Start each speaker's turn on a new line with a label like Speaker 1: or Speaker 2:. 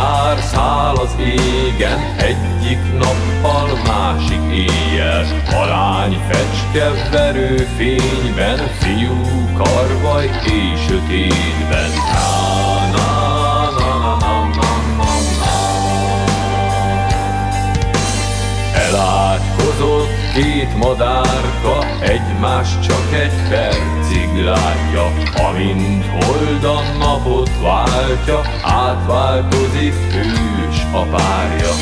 Speaker 1: Sztár száll az égen, egyik nappal, másik éjjel. Alány fecske verő fényben, fiú karvaj és sötétben. Elátkozott két madárka, egymást csak egy percig látja. Amint hold a napot váltja, átváltozik hős a párja.